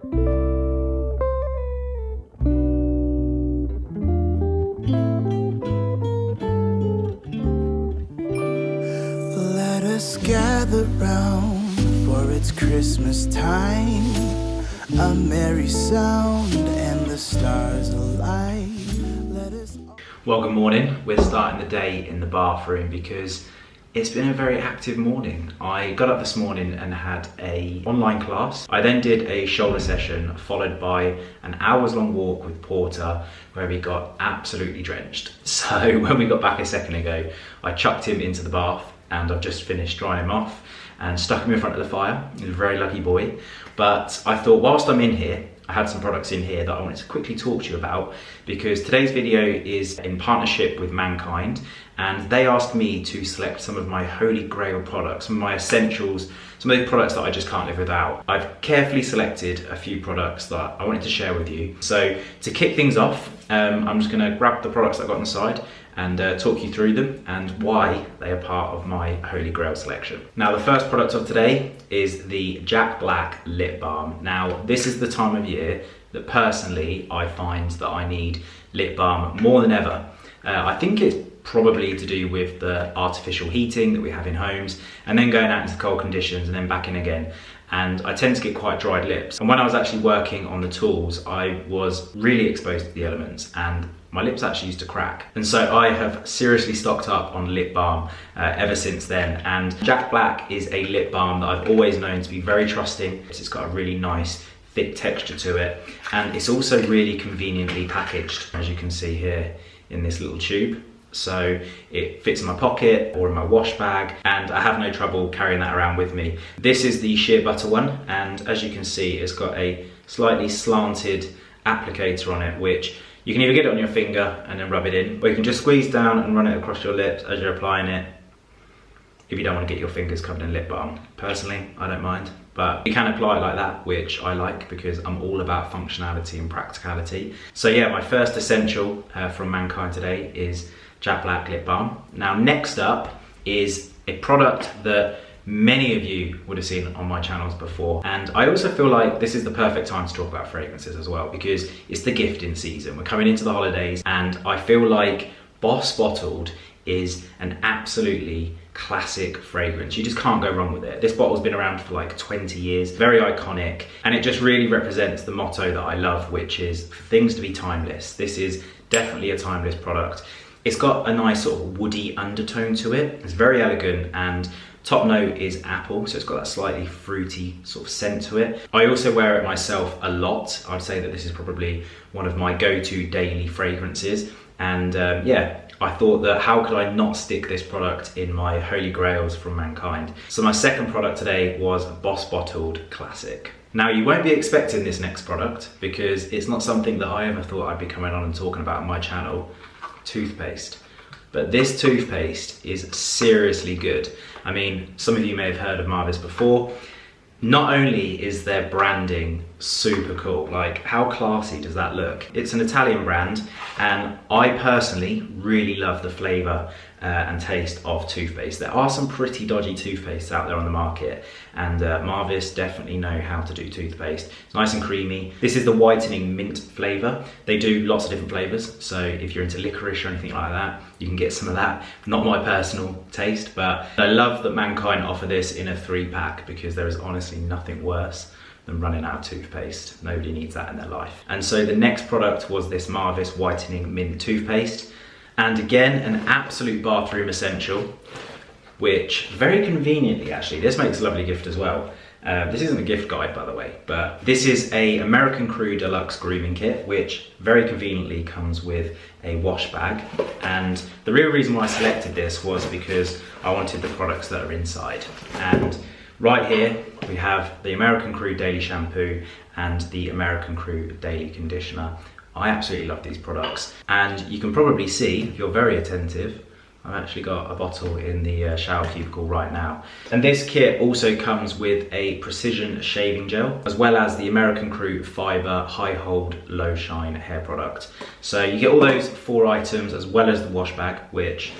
Let us gather round, for it's Christmas time. A merry sound and the stars alight. Let us... Well, good morning. We're starting the day in the bathroom because it's been a very active morning. I got up this morning and had an online class. I then did a shoulder session followed by an hours-long walk with Porter where we got absolutely drenched. So when we got back a second ago, I chucked him into the bath and I've just finished drying him off and stuck him in front of the fire. He's a very lucky boy. But I thought whilst I'm in here, I had some products in here that I wanted to quickly talk to you about because today's video is in partnership with Mankind and they asked me to select some of my holy grail products, some of my essentials, some of the products that I just can't live without. I've carefully selected a few products that I wanted to share with you. So to kick things off, I'm just gonna grab the products that I got on the side and talk you through them and why they are part of my holy grail selection. Now the first product of today is the Jack Black Lip Balm. Now this is the time of year that personally I find that I need lip balm more than ever. I think it's probably to do with the artificial heating that we have in homes and then going out into cold conditions and then back in again. And I tend to get quite dried lips. And when I was actually working on the tools, I was really exposed to the elements and my lips actually used to crack. And so I have seriously stocked up on lip balm ever since then. And Jack Black is a lip balm that I've always known to be very trusting. It's got a really nice thick texture to it. And it's also really conveniently packaged, as you can see here in this little tube. So it fits in my pocket or in my wash bag and I have no trouble carrying that around with me. This is the sheer butter one and as you can see it's got a slightly slanted applicator on it which you can either get it on your finger and then rub it in or you can just squeeze down and run it across your lips as you're applying it if you don't want to get your fingers covered in lip balm. Personally, I don't mind. But you can apply it like that, which I like because I'm all about functionality and practicality. So yeah, my first essential from Mankind today is Jack Black Lip Balm. Now next up is a product that many of you would have seen on my channels before. And I also feel like this is the perfect time to talk about fragrances as well because it's the gifting season. We're coming into the holidays and I feel like Boss Bottled is an absolutely classic fragrance. You just can't go wrong with it. This bottle's been around for like 20 years, very iconic, and it just really represents the motto that I love, which is for things to be timeless. This is definitely a timeless product. It's got a nice sort of woody undertone to it. It's very elegant and top note is apple, so it's got that slightly fruity sort of scent to it. I also wear it myself a lot. I'd say that this is probably one of my go-to daily fragrances. And yeah, I thought that how could I not stick this product in my holy grails from Mankind. So my second product today was Boss Bottled Classic. Now you won't be expecting this next product because it's not something that I ever thought I'd be coming on and talking about on my channel, toothpaste. But this toothpaste is seriously good. I mean, some of you may have heard of Marvis before. Not only is their branding super cool, like how classy does that look? It's an Italian brand and I personally really love the flavour and taste of toothpaste. There are some pretty dodgy toothpastes out there on the market and Marvis definitely know how to do toothpaste. It's nice and creamy. This is the whitening mint flavour. They do lots of different flavours, so if you're into licorice or anything like that, you can get some of that. Not my personal taste, but I love that Mankind offer this in a 3-pack because there is honestly nothing worse than running out of toothpaste. Nobody needs that in their life. And so the next product was this Marvis Whitening Mint toothpaste. And again, an absolute bathroom essential, which very conveniently actually, this makes a lovely gift as well. This isn't a gift guide, by the way, but this is a American Crew Deluxe Grooming Kit, which very conveniently comes with a wash bag. And the real reason why I selected this was because I wanted the products that are inside. And right here, we have the American Crew Daily Shampoo and the American Crew Daily Conditioner. I absolutely love these products. And you can probably see, if you're very attentive, I've actually got a bottle in the shower cubicle right now. And this kit also comes with a precision shaving gel, as well as the American Crew Fiber High Hold Low Shine hair product. So you get all those 4 items, as well as the wash bag, which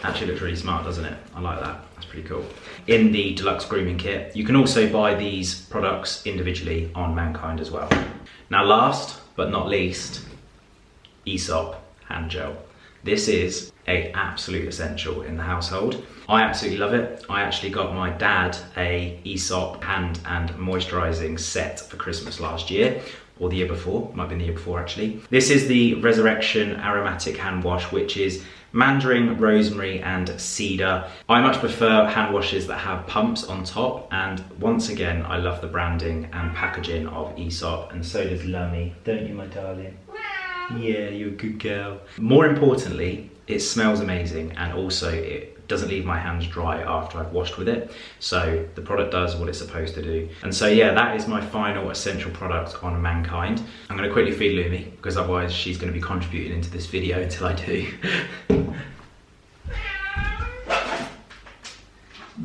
actually looks really smart, doesn't it? I like that. That's pretty cool. In the deluxe grooming kit. You can also buy these products individually on Mankind as well. Now last but not least, Aesop Hand Gel. This is an absolute essential in the household. I absolutely love it. I actually got my dad a Aesop hand and moisturising set for Christmas last year, or the year before, might have been the year before actually. This is the Resurrection Aromatic Hand Wash, which is mandarin, rosemary and cedar. I much prefer hand washes that have pumps on top, and once again I love the branding and packaging of Aesop, and so does Lummy, don't you my darling? Yeah, you're a good girl. More importantly, it smells amazing, and also it doesn't leave my hands dry after I've washed with it. So the product does what it's supposed to do. And so yeah, that is my final essential product on Mankind. I'm gonna quickly feed Lumi, because otherwise she's gonna be contributing into this video until I do.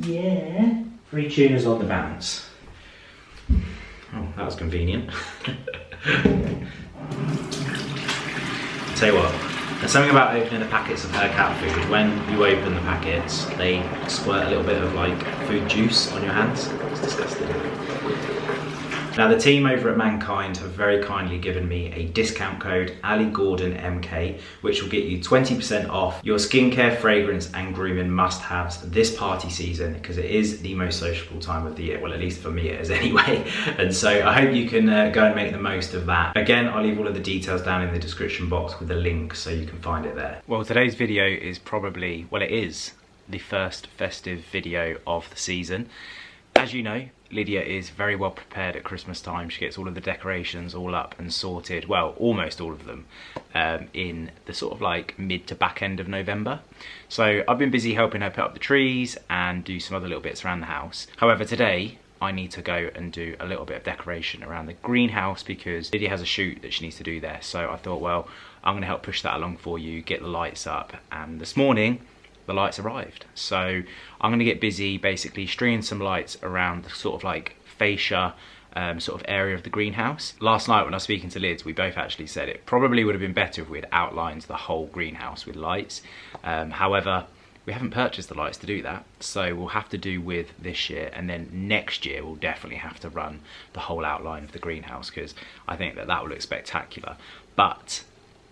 Yeah. 3 tuners on the bounce. Oh, that was convenient. Tell you what, there's something about opening the packets of her cat food. When you open the packets, they squirt a little bit of like food juice on your hands. It's disgusting. Now the team over at Mankind have very kindly given me a discount code, Ali Gordon MK, which will get you 20% off your skincare, fragrance and grooming must-haves this party season, because it is the most sociable time of the year. Well, at least for me it is anyway. And so I hope you can go and make the most of that. Again, I'll leave all of the details down in the description box with a link so you can find it there. Well, today's video is probably, well, it is the first festive video of the season. As you know, Lydia is very well prepared at Christmas time. She gets all of the decorations all up and sorted, well, almost all of them, in the sort of like mid to back end of November. So I've been busy helping her put up the trees and do some other little bits around the house. However, today I need to go and do a little bit of decoration around the greenhouse, because Lydia has a shoot that she needs to do there. So I thought, well, I'm gonna help push that along for you, get the lights up. And this morning, the lights arrived. So I'm gonna get busy basically stringing some lights around the sort of like fascia sort of area of the greenhouse. Last night when I was speaking to Lids, we both actually said it probably would have been better if we had outlined the whole greenhouse with lights. However, we haven't purchased the lights to do that, so we'll have to do with this year, and then next year we'll definitely have to run the whole outline of the greenhouse, because I think that will look spectacular. But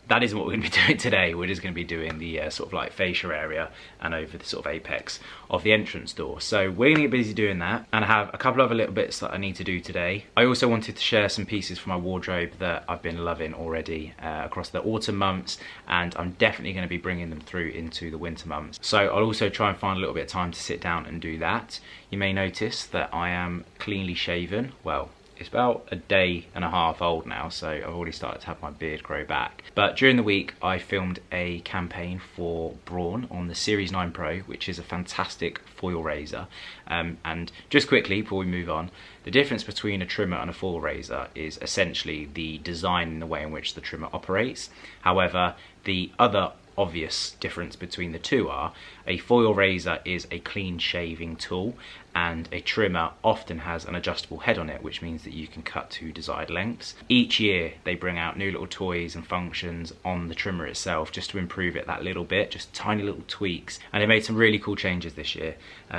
that isn't what we're going to be doing today. We're just going to be doing the sort of like fascia area and over the sort of apex of the entrance door. So we're going to get busy doing that, and I have a couple other little bits that I need to do today. I also wanted to share some pieces from my wardrobe that I've been loving already across the autumn months, and I'm definitely going to be bringing them through into the winter months. So I'll also try and find a little bit of time to sit down and do that. You may notice that I am cleanly shaven. Well, it's about a day and a half old now, so I've already started to have my beard grow back. But during the week, I filmed a campaign for Braun on the Series 9 Pro, which is a fantastic foil razor. And just quickly, before we move on, the difference between a trimmer and a foil razor is essentially the design and the way in which the trimmer operates. However, the other obvious difference between the two are a foil razor is a clean shaving tool, and a trimmer often has an adjustable head on it, which means that you can cut to desired lengths. Each year they bring out new little toys and functions on the trimmer itself just to improve it that little bit, just tiny little tweaks, and they made some really cool changes this year.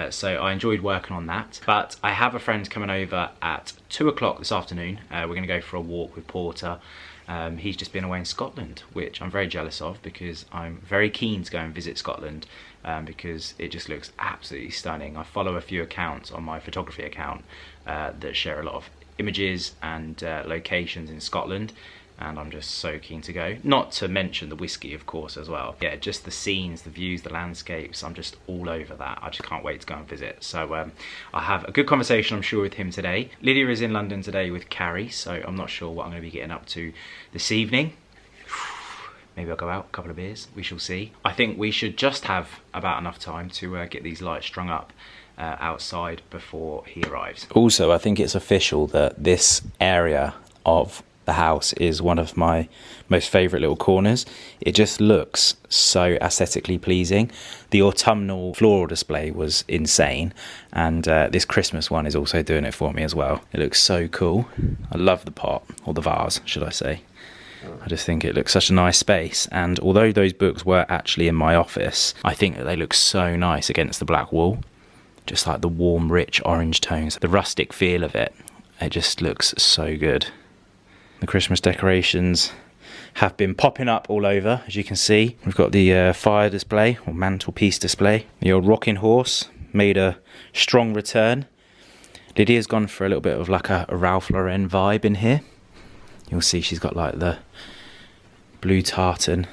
So I enjoyed working on that. But I have a friend coming over at 2 o'clock this afternoon. We're going to go for a walk with Porter. He's just been away in Scotland, which I'm very jealous of, because I'm very keen to go and visit Scotland, because it just looks absolutely stunning. I follow a few accounts on my photography account that share a lot of images and locations in Scotland, and I'm just so keen to go. Not to mention the whiskey, of course, as well. Yeah, just the scenes, the views, the landscapes, I'm just all over that. I just can't wait to go and visit. So I'll have a good conversation, I'm sure, with him today. Lydia is in London today with Carrie, so I'm not sure what I'm going to be getting up to this evening. Maybe I'll go out, a couple of beers, we shall see. I think we should just have about enough time to get these lights strung up outside before he arrives. Also, I think it's official that this area of the house is one of my most favourite little corners. It just looks so aesthetically pleasing. The autumnal floral display was insane, and this Christmas one is also doing it for me as well. It looks so cool. I love the pot, or the vase, should I say. I just think it looks such a nice space, and although those books were actually in my office, I think that they look so nice against the black wall. Just like the warm, rich orange tones, the rustic feel of it. It just looks so good. The Christmas decorations have been popping up all over, as you can see. We've got the fire display, or mantelpiece display. The old rocking horse made a strong return. Lydia's gone for a little bit of like a Ralph Lauren vibe in here. You'll see she's got like the blue tartan.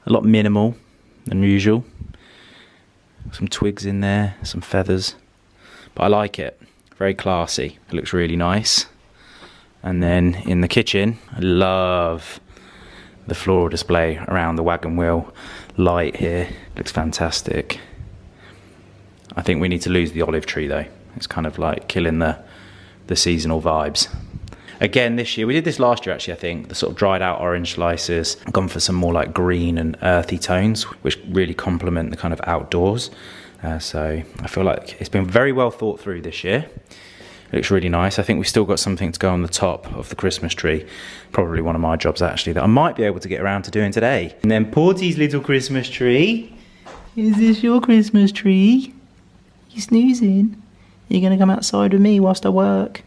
A lot minimal than usual. Some twigs in there, some feathers. But I like it. Very classy. It looks really nice. And then in the kitchen, I love the floral display around the wagon wheel light here. Looks fantastic. I think we need to lose the olive tree though. It's kind of like killing the seasonal vibes. Again, this year, we did this last year actually, I think, the sort of dried out orange slices. I've gone for some more like green and earthy tones, which really complement the kind of outdoors. So I feel like it's been very well thought through this year. It looks really nice. I think we've still got something to go on the top of the Christmas tree. Probably one of my jobs actually that I might be able to get around to doing today. And then Porty's little Christmas tree. Is this your Christmas tree? You snoozing? You're gonna come outside with me whilst I work?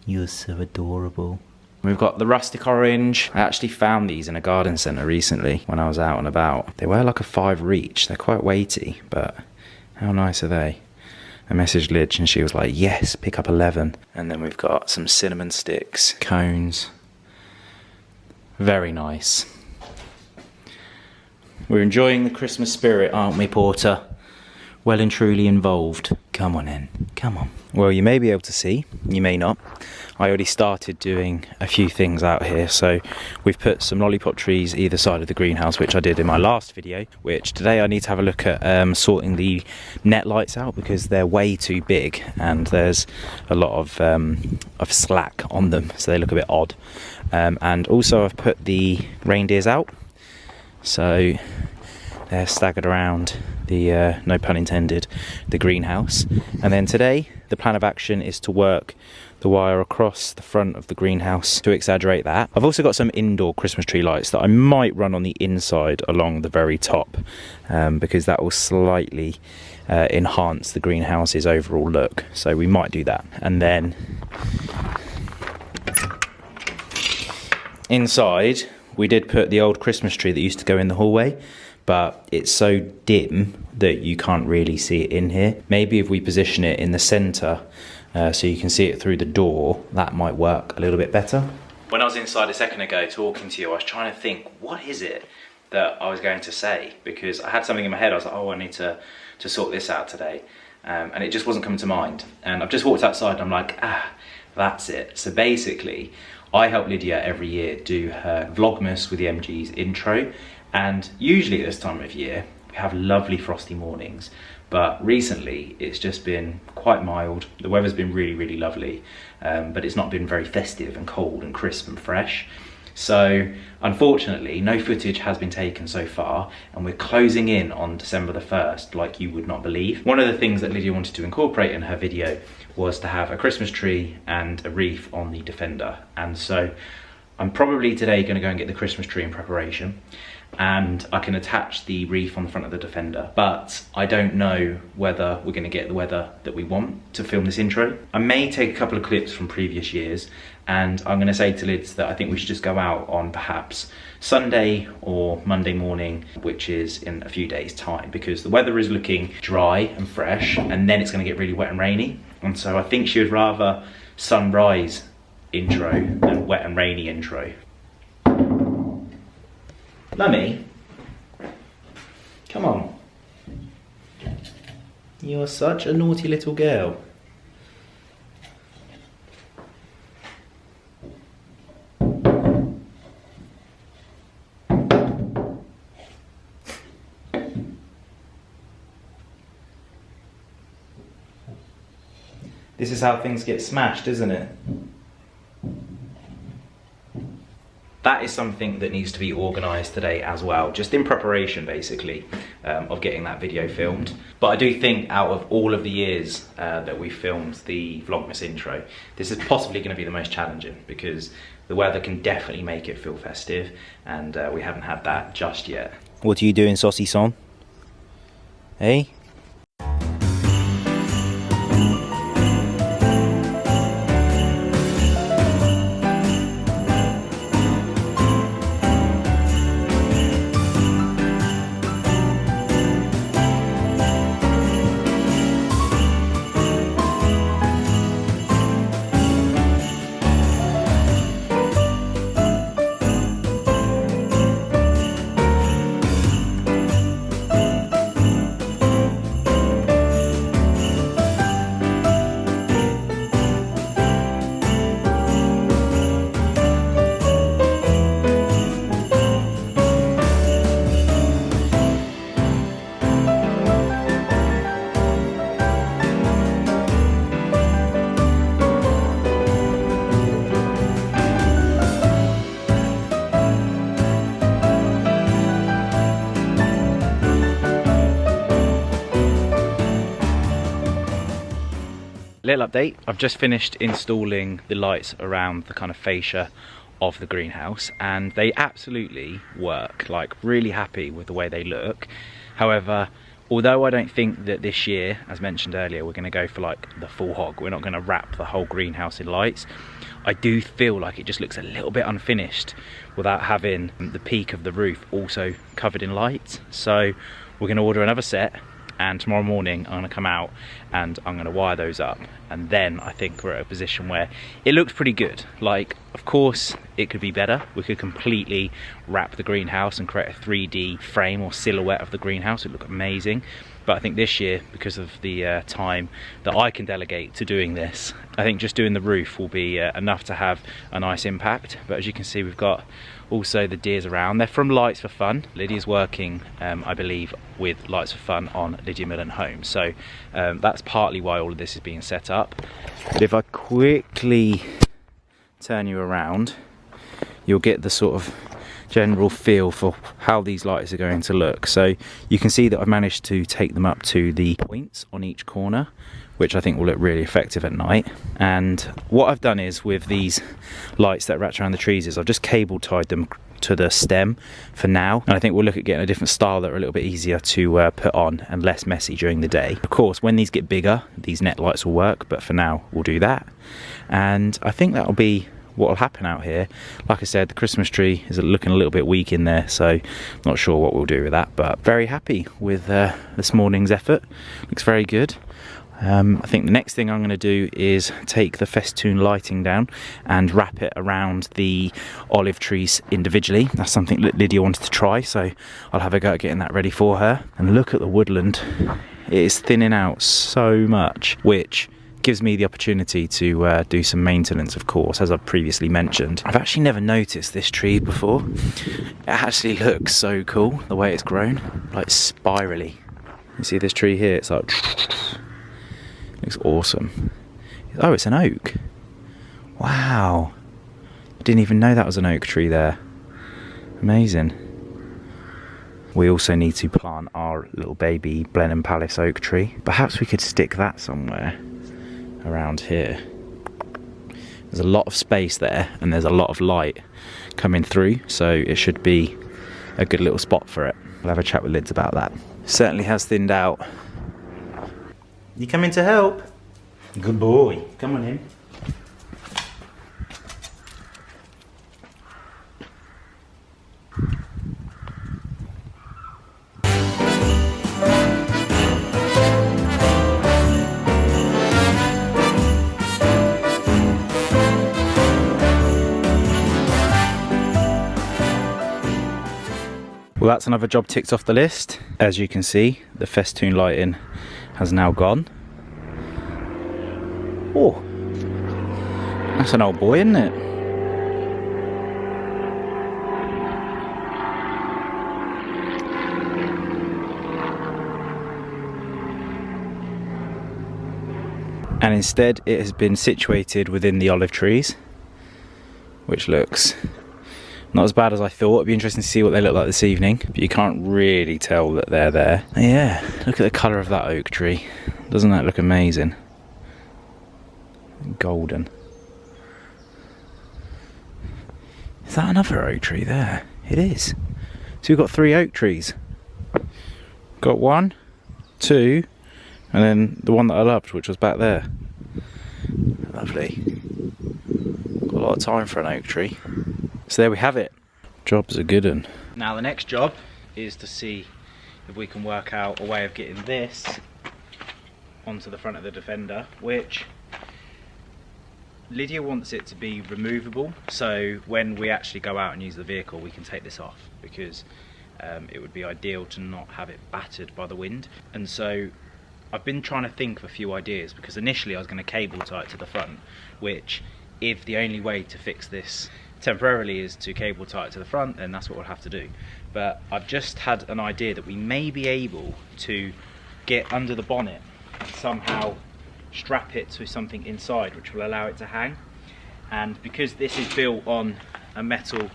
You're so adorable. We've got the rustic orange. I actually found these in a garden centre recently when I was out and about. They were like a 5 each. They're quite weighty, but how nice are they? I messaged Lidge and she was like, yes, pick up 11. And then we've got some cinnamon sticks, cones. Very nice. We're enjoying the Christmas spirit, aren't we, Porter? Well and truly involved. Come on in, come on. Well, you may be able to see, you may not. I already started doing a few things out here. So we've put some lollipop trees either side of the greenhouse, which I did in my last video, which today I need to have a look at sorting the net lights out because they're way too big and there's a lot of slack on them, so they look a bit odd. And also I've put the reindeers out. So they're staggered around the, no pun intended, the greenhouse. And then today, the plan of action is to work the wire across the front of the greenhouse to exaggerate that. I've also got some indoor Christmas tree lights that I might run on the inside along the very top because that will slightly enhance the greenhouse's overall look. So we might do that. And then inside, we did put the old Christmas tree that used to go in the hallway, but it's so dim that you can't really see it in here. Maybe if we position it in the centre so you can see it through the door, that might work a little bit better. When I was inside a second ago talking to you, I was trying to think, what is it that I was going to say? Because I had something in my head, I was like, oh, I need to sort this out today. And it just wasn't coming to mind. And I've just walked outside and I'm like, that's it. So basically, I help Lydia every year do her Vlogmas with the MG's intro. And usually at this time of year, we have lovely frosty mornings. But recently, it's just been quite mild. The weather's been really, really lovely. But it's not been very festive and cold and crisp and fresh. So unfortunately, no footage has been taken so far. And we're closing in on December the 1st, like you would not believe. One of the things that Lydia wanted to incorporate in her video was to have a Christmas tree and a wreath on the Defender. And so I'm probably today going to go and get the Christmas tree in preparation. And I can attach the wreath on the front of the Defender, but I don't know whether we're going to get the weather that we want to film this intro. I may take a couple of clips from previous years, and I'm going to say to Lids that I think we should just go out on perhaps Sunday or Monday morning, which is in a few days' time, because the weather is looking dry and fresh, and then it's going to get really wet and rainy. And so I think she would rather sunrise intro than wet and rainy intro. Mummy, come on. You're such a naughty little girl. This is how things get smashed, isn't it? That is something that needs to be organised today as well, just in preparation basically of getting that video filmed. But I do think out of all of the years that we filmed the Vlogmas intro, this is possibly going to be the most challenging because the weather can definitely make it feel festive and we haven't had that just yet. What are you doing, Saucy Son? Hey? Little update, I've just finished installing the lights around the kind of fascia of the greenhouse, and they absolutely work. Like, really happy with the way they look. However, although I don't think that this year, as mentioned earlier, we're going to go for like the full hog, we're not going to wrap the whole greenhouse in lights, I do feel like it just looks a little bit unfinished without having the peak of the roof also covered in lights. So we're going to order another set, and tomorrow morning I'm going to come out and I'm going to wire those up, and then I think we're at a position where it looks pretty good. Like, of course it could be better. We could completely wrap the greenhouse and create a 3D frame or silhouette of the greenhouse. It would look amazing. But I think this year, because of the time that I can delegate to doing this, I think just doing the roof will be enough to have a nice impact. But as you can see, we've got also the deers around. They're from Lights for Fun. Lydia's working, I believe, with Lights for Fun on Lydia Millen home. So that's partly why all of this is being set up. But if I quickly turn you around, you'll get the sort of general feel for how these lights are going to look. So you can see that I've managed to take them up to the points on each corner, which I think will look really effective at night. And what I've done is, with these lights that wrap around the trees, is I've just cable tied them to the stem for now, and I think we'll look at getting a different style that are a little bit easier to put on and less messy during the day. Of course, when these get bigger, these net lights will work, but for now we'll do that. And I think that'll be what will happen out here. Like I said, the Christmas tree is looking a little bit weak in there, so not sure what we'll do with that, but very happy with this morning's effort. Looks very good. I think the next thing I'm going to do is take the festoon lighting down and wrap it around the olive trees individually. That's something that Lydia wanted to try, so I'll have a go at getting that ready for her. And look at the woodland. It is thinning out so much, which gives me the opportunity to do some maintenance, of course, as I've previously mentioned. I've actually never noticed this tree before. It actually looks so cool, the way it's grown, like spirally. You see this tree here? It's like... looks awesome. Oh, it's an oak. Wow. I didn't even know that was an oak tree there. Amazing. We also need to plant our little baby Blenheim Palace oak tree. Perhaps we could stick that somewhere around here. There's a lot of space there, and there's a lot of light coming through, so it should be a good little spot for it. We'll have a chat with Lids about that. Certainly has thinned out. You coming to help? Good boy. Come on in. Well, that's another job ticked off the list. As you can see, the festoon lighting has now gone. Oh, that's an old boy, isn't it? And instead it has been situated within the olive trees, which looks not as bad as I thought. It'd be interesting to see what they look like this evening, but you can't really tell that they're there. Yeah, look at the colour of that oak tree. Doesn't that look amazing? Golden. Is that another oak tree there? It is. So we've got 3 oak trees. Got 1, 2, and then the one that I loved, which was back there. Lovely. Got a lot of time for an oak tree. So there we have it. Job's a good one. Now the next job is to see if we can work out a way of getting this onto the front of the Defender, which Lydia wants it to be removable, so when we actually go out and use the vehicle we can take this off, because it would be ideal to not have it battered by the wind. And so I've been trying to think of a few ideas, because initially I was going to cable tie it to the front, which if the only way to fix this temporarily is to cable tie it to the front, then that's what we'll have to do. But I've just had an idea that we may be able to get under the bonnet and somehow strap it to something inside which will allow it to hang. And because this is built on a metal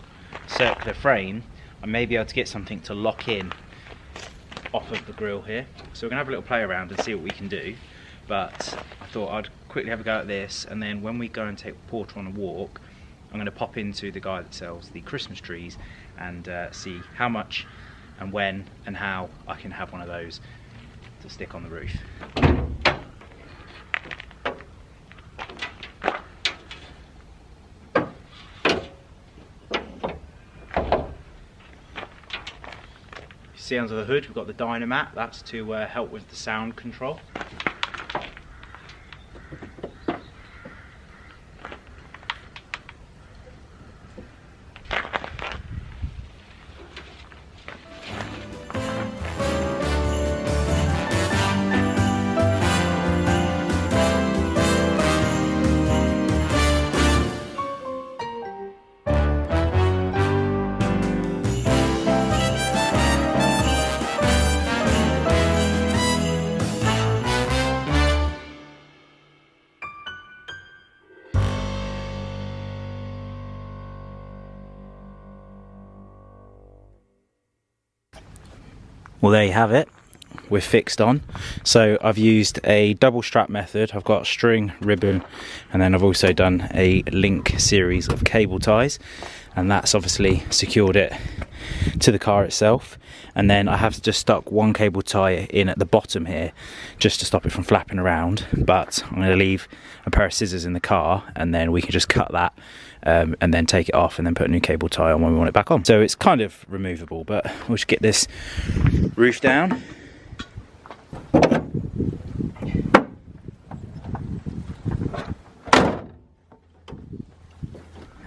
circular frame, I may be able to get something to lock in off of the grill here. So we're gonna have a little play around and see what we can do. But I thought I'd quickly have a go at this, and then when we go and take Porter on a walk, I'm going to pop into the guy that sells the Christmas trees and see how much and when and how I can have one of those to stick on the roof. You see under the hood we've got the Dynamat, that's to help with the sound control. Well, there you have it. We're fixed on. So I've used a double strap method. I've got string, ribbon, and then I've also done a link series of cable ties, and that's obviously secured it to the car itself. And then I have just stuck one cable tie in at the bottom here just to stop it from flapping around, but I'm going to leave a pair of scissors in the car, and then we can just cut that and then take it off and then put a new cable tie on when we want it back on. So it's kind of removable, but we'll just get this roof down.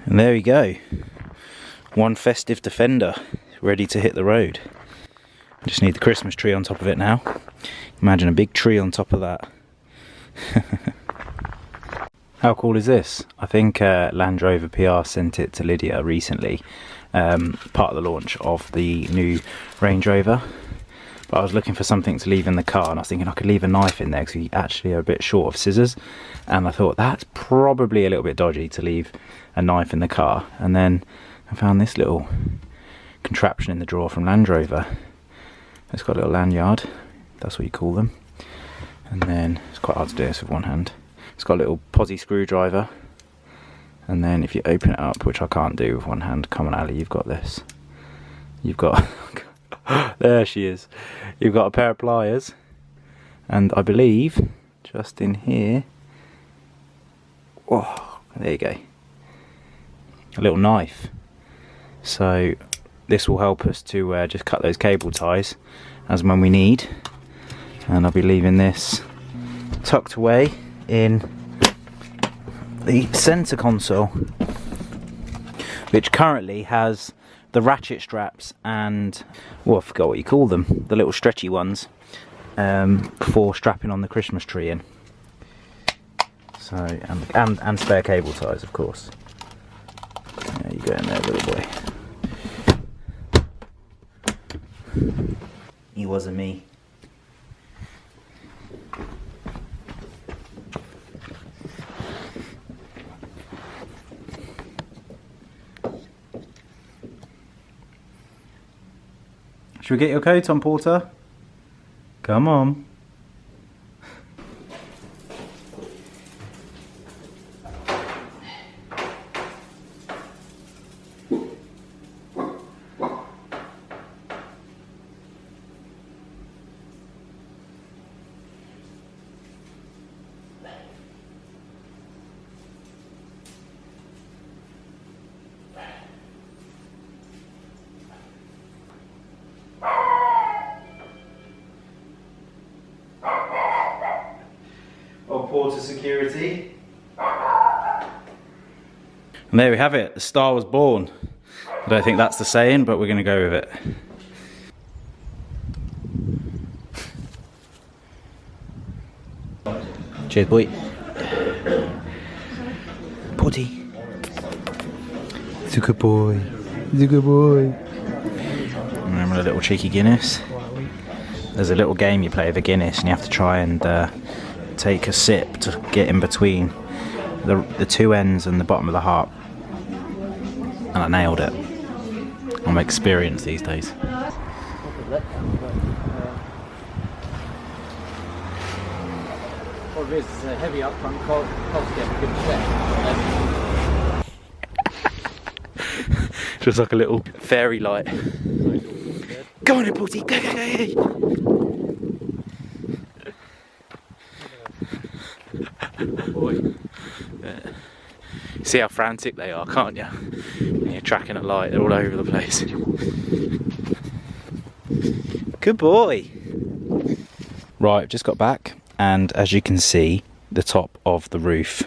And there we go. One festive Defender ready to hit the road. I just need the Christmas tree on top of it now. Imagine a big tree on top of that. How cool is this? I think Land Rover PR sent it to Lydia recently, part of the launch of the new Range Rover. But I was looking for something to leave in the car, and I was thinking I could leave a knife in there because we actually are a bit short of scissors. And I thought that's probably a little bit dodgy to leave a knife in the car. And then I found this little contraption in the drawer from Land Rover. It's got a little lanyard, that's what you call them. And then it's quite hard to do this with one hand. It's got a little posi screwdriver, and then if you open it up, which I can't do with one hand, come on Ali, you've got this. You've got, there she is. You've got a pair of pliers, and I believe just in here, oh, there you go, a little knife. So this will help us to just cut those cable ties as and when we need. And I'll be leaving this tucked away in the centre console, which currently has the ratchet straps and, well, I forgot what you call them, the little stretchy ones, for strapping on the Christmas tree in. So, and spare cable ties, of course. There you go in there, little boy. He wasn't me. Should we get your coat on, Porter? Come on. water security. And there we have it, the star was born. I don't think that's the saying, but we're going to go with it. Cheers, boy. Putty. It's a good boy. He's a good boy. Remember a little cheeky Guinness? There's a little game you play with a Guinness and you have to try and take a sip to get in between the two ends and the bottom of the heart. And I nailed it. I'm experienced these days. What it is a heavy upfront cost to get a good check. Just like a little fairy light. Go on, Putty, go, go, go. Boy. See how frantic they are, can't you? When you're tracking a light, they're all over the place. Good boy. Right, just got back, and as you can see, the top of the roof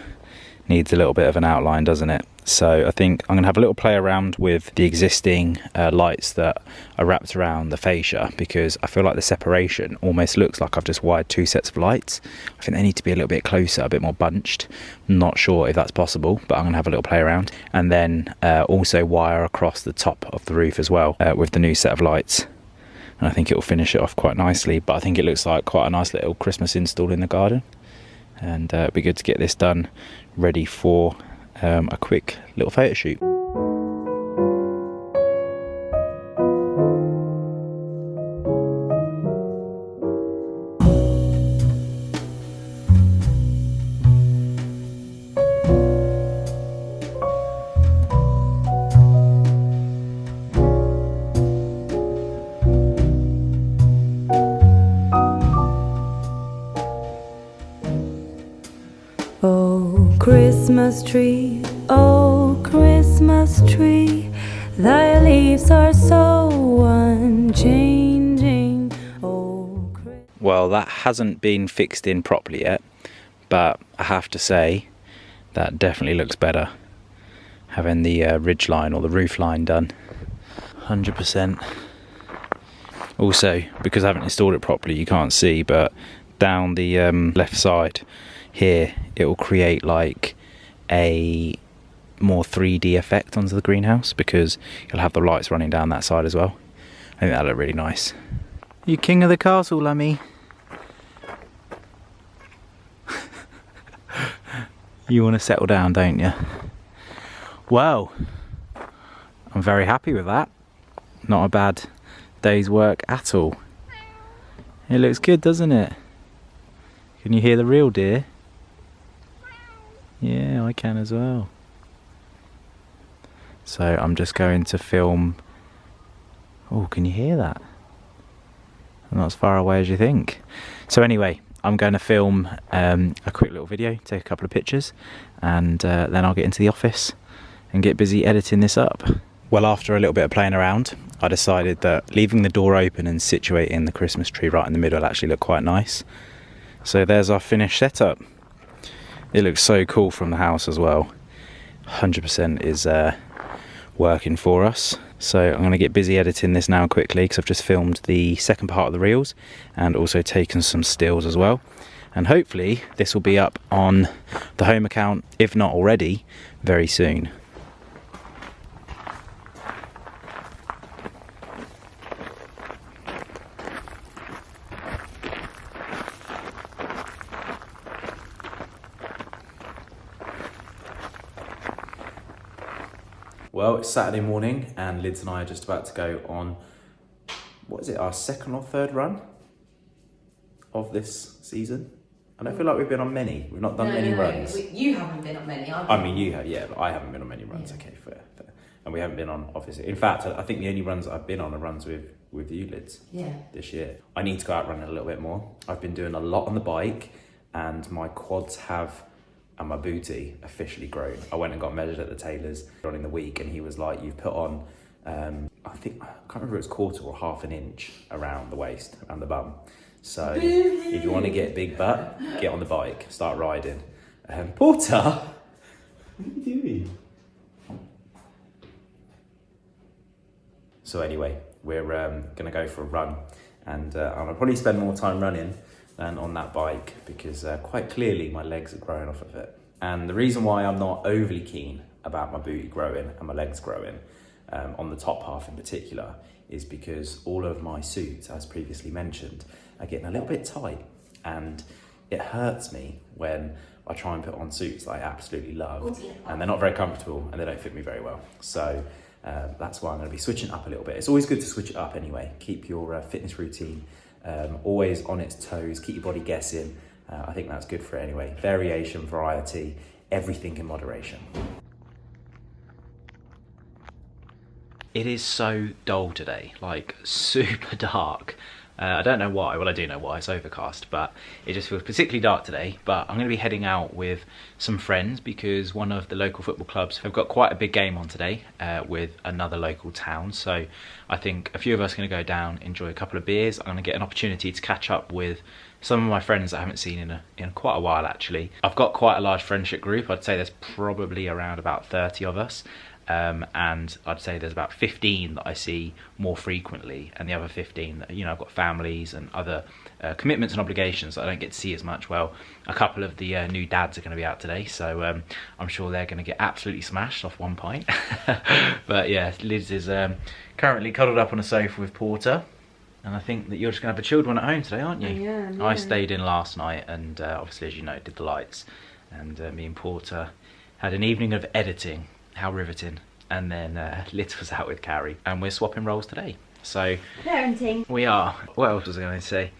needs a little bit of an outline, doesn't it? So I think I'm going to have a little play around with the existing lights that are wrapped around the fascia, because I feel like the separation almost looks like I've just wired two sets of lights. I think they need to be a little bit closer, a bit more bunched. Not sure if that's possible, but I'm going to have a little play around. And then also wire across the top of the roof as well with the new set of lights. And I think it will finish it off quite nicely, but I think it looks like quite a nice little Christmas install in the garden. And it'd be good to get this done, ready for a quick little photo shoot. Oh, Christmas tree, oh, Christmas tree, thy leaves are so unchanging. Oh, well, that hasn't been fixed in properly yet, but I have to say that definitely looks better, having the ridge line or the roof line done. 100%. Also, because I haven't installed it properly, you can't see, but down the left side here, it will create like a more 3D effect onto the greenhouse, because you'll have the lights running down that side as well. I think that'll look really nice. You king of the castle, Lummy. You want to settle down, don't you? Well, I'm very happy with that. Not a bad day's work at all. It looks good, doesn't it? Can you hear the real deer? Yeah, I can as well. So I'm just going to film. Oh, can you hear that? Not as far away as you think. So anyway, I'm going to film a quick little video, take a couple of pictures, and then I'll get into the office and get busy editing this up. Well, after a little bit of playing around, I decided that leaving the door open and situating the Christmas tree right in the middle actually looked quite nice. So there's our finished setup. It looks so cool from the house as well. 100% is working for us. So I'm going to get busy editing this now quickly, because I've just filmed the second part of the reels and also taken some stills as well. And hopefully this will be up on the home account, if not already, very soon. Well, it's Saturday morning and Lids and I are just about to go on, what is it, our second or third run of this season? I don't feel like we've been on many. We've not done many runs. You haven't been on many, I mean, you have, yeah, but I haven't been on many runs. Yeah. Okay, fair. And we haven't been on, obviously. In fact, I think the only runs I've been on are runs with you, Lids. Yeah. This year. I need to go out running a little bit more. I've been doing a lot on the bike, and my quads have, and my booty officially grown. I went and got measured at the tailor's during the week, and he was like, you've put on, I can't remember if it was quarter or half an inch around the waist, around the bum. So if you want to get a big butt, get on the bike, start riding. Porter, what are you doing? So anyway, we're gonna go for a run, and I'll probably spend more time running than on that bike because quite clearly my legs are growing off of it. And the reason why I'm not overly keen about my booty growing and my legs growing, on the top half in particular, is because all of my suits, as previously mentioned, are getting a little bit tight, and it hurts me when I try and put on suits that I absolutely love and they're not very comfortable and they don't fit me very well. So that's why I'm going to be switching up a little bit. It's always good to switch it up anyway. Keep your fitness routine always on its toes, keep your body guessing. I think that's good for it anyway. Variation, variety, everything in moderation. It is so dull today, like super dark. I don't know why, well I do know why, it's overcast, but it just feels particularly dark today. But I'm going to be heading out with some friends because one of the local football clubs have got quite a big game on today with another local town. So I think a few of us are going to go down, enjoy a couple of beers. I'm going to get an opportunity to catch up with some of my friends that I haven't seen in quite a while actually. I've got quite a large friendship group. I'd say there's probably around about 30 of us. And I'd say there's about 15 that I see more frequently, and the other 15 that, you know, I've got families and other commitments and obligations that I don't get to see as much. Well, a couple of the new dads are going to be out today, so I'm sure they're going to get absolutely smashed off one pint. But yeah, Liz is currently cuddled up on a sofa with Porter, and I think that you're just going to have a chilled one at home today, aren't you? Yeah. I stayed in last night and obviously, as you know, did the lights, and me and Porter had an evening of editing. How riveting. And then Liz was out with Carrie, and we're swapping roles today. So Parenting. we are. What else was I going to say?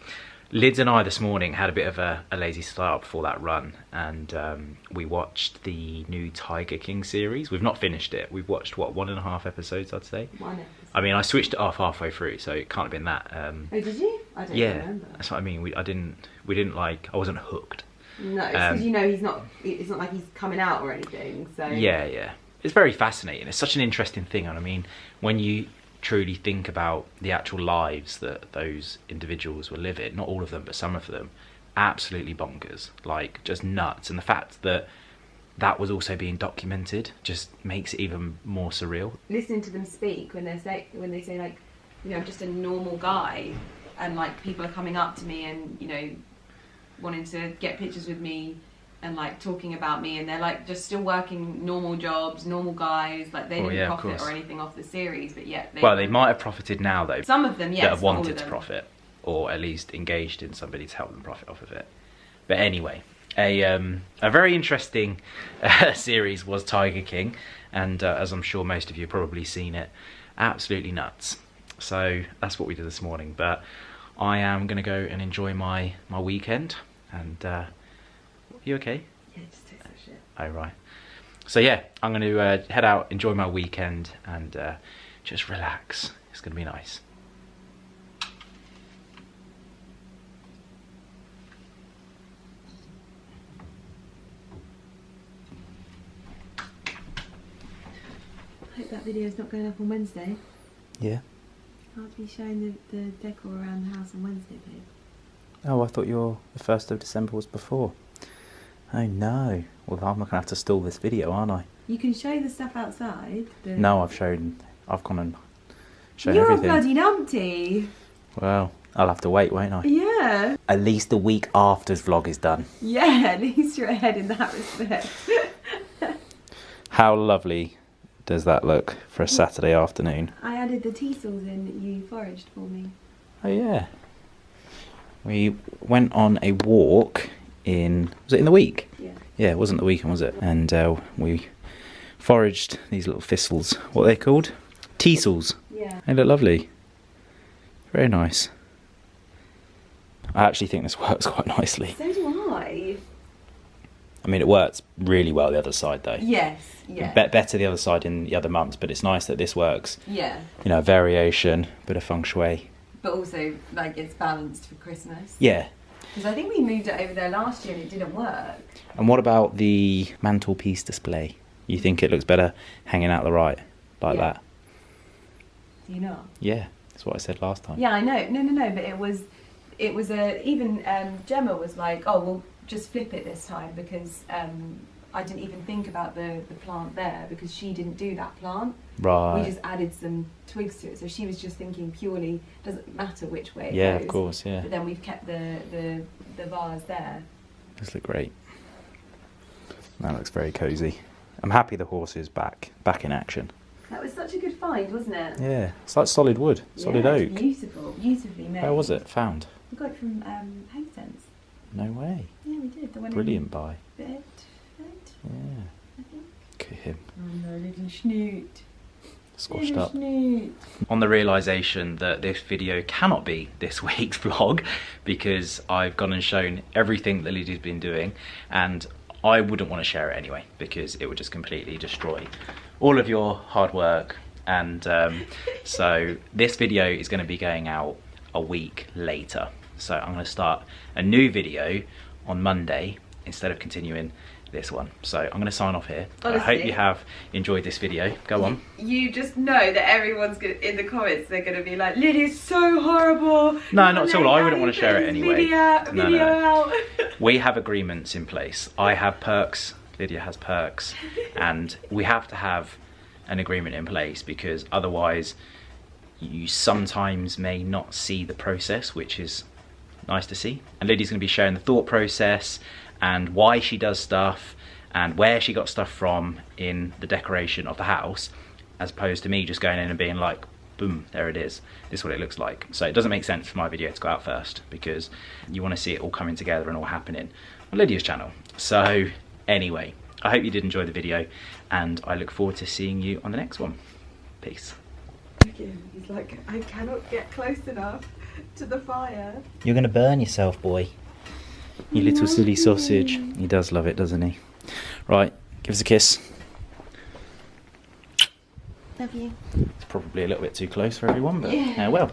Liz and I this morning had a bit of a lazy start before that run, and we watched the new Tiger King series. We've not finished it. We've watched, what, 1.5 episodes, I'd say? 1 episode. I mean, I switched it off halfway through, so it can't have been that. Oh, did you? I don't remember. That's what I mean. We didn't like, I wasn't hooked. No, it's because you know it's not like he's coming out or anything, so... Yeah. It's very fascinating. It's such an interesting thing. And I mean, when you truly think about the actual lives that those individuals were living, not all of them, but some of them, absolutely bonkers, like just nuts. And the fact that that was also being documented just makes it even more surreal. Listening to them speak when they say like, you know, I'm just a normal guy, and like people are coming up to me and, you know, wanting to get pictures with me and like talking about me, and they're like just still working normal jobs, normal guys, like they didn't profit or anything off the series, but yet they might have profited now though. Some of them, yes, that have wanted to profit, or at least engaged in somebody to help them profit off of it. But anyway, a very interesting series was Tiger King, and as I'm sure most of you have probably seen it, absolutely nuts. So that's what we did this morning. But I am going to go and enjoy my weekend, and you okay? Yeah, just take some shit. Oh, right. So yeah, I'm going to head out, enjoy my weekend, and just relax. It's going to be nice. I hope that video's not going up on Wednesday. Yeah. I'll be showing the decor around the house on Wednesday, babe. Oh, I thought the 1st of December was before. Oh no. Well, I'm going to have to stall this video, aren't I? You can show the stuff outside. No, I've gone and shown You're everything. a bloody numpty. Well, I'll have to wait, won't I? Yeah. At least a week after this vlog is done. Yeah, at least you're ahead in that respect. How lovely does that look for a Saturday afternoon? I added the teasels in that you foraged for me. Oh yeah. We went on a walk was it in the week? Yeah. Yeah, it wasn't the weekend, was it? And we foraged these little thistles. What are they called? Teasels. Yeah. They look lovely. Very nice. I actually think this works quite nicely. So do I. I mean, it works really well the other side though. Yes, yeah. Better the other side in the other months, but it's nice that this works. Yeah. You know, variation, bit of feng shui. But also, like, it's balanced for Christmas. Yeah. Because I think we moved it over there last year and it didn't work. And what about the mantelpiece display? You think it looks better hanging out the right, like that? Do you not? Yeah, that's what I said last time. Yeah, I know. No, but it was it was even Gemma was like, oh, we'll just flip it this time because I didn't even think about the plant there because she didn't do that plant. Right. We just added some twigs to it, so she was just thinking purely, doesn't matter which way it Yeah, goes. of course, yeah. But then we've kept the vase there. Those look great. That looks very cosy. I'm happy the horse is back in action. That was such a good find, wasn't it? Yeah, it's like solid wood, solid yeah, oak. It's beautiful, beautifully made. Where was it found? We got it from Hastings. No way. Yeah, we did. The one Brilliant buy. in Bedford, Yeah. I think. Look at him. Oh no, little snoot. Squashed up. Snoot. On the realisation that this video cannot be this week's vlog because I've gone and shown everything that Lydia's been doing, and I wouldn't want to share it anyway because it would just completely destroy all of your hard work. And so this video is going to be going out a week later. So I'm going to start a new video on Monday instead of continuing this one. So I'm going to sign off here. Honestly, I hope you have enjoyed this video. Go on. You just know that everyone's gonna, in the comments, they're going to be like, Lydia's so horrible. No, not at all. I wouldn't want to share it anyway. Video out. We have agreements in place. I have perks, Lydia has perks, and we have to have an agreement in place because otherwise you sometimes may not see the process, which is nice to see. And Lydia's going to be sharing the thought process and why she does stuff and where she got stuff from in the decoration of the house, as opposed to me just going in and being like, boom, there it is. This is what it looks like. So it doesn't make sense for my video to go out first because you want to see it all coming together and all happening on Lydia's channel. So anyway, I hope you did enjoy the video and I look forward to seeing you on the next one. Peace. He's like, I cannot get close enough to the fire. You're going to burn yourself, boy. You little silly sausage. He does love it, doesn't he? Right, give us a kiss. Love you. It's probably a little bit too close for everyone, but Yeah. well.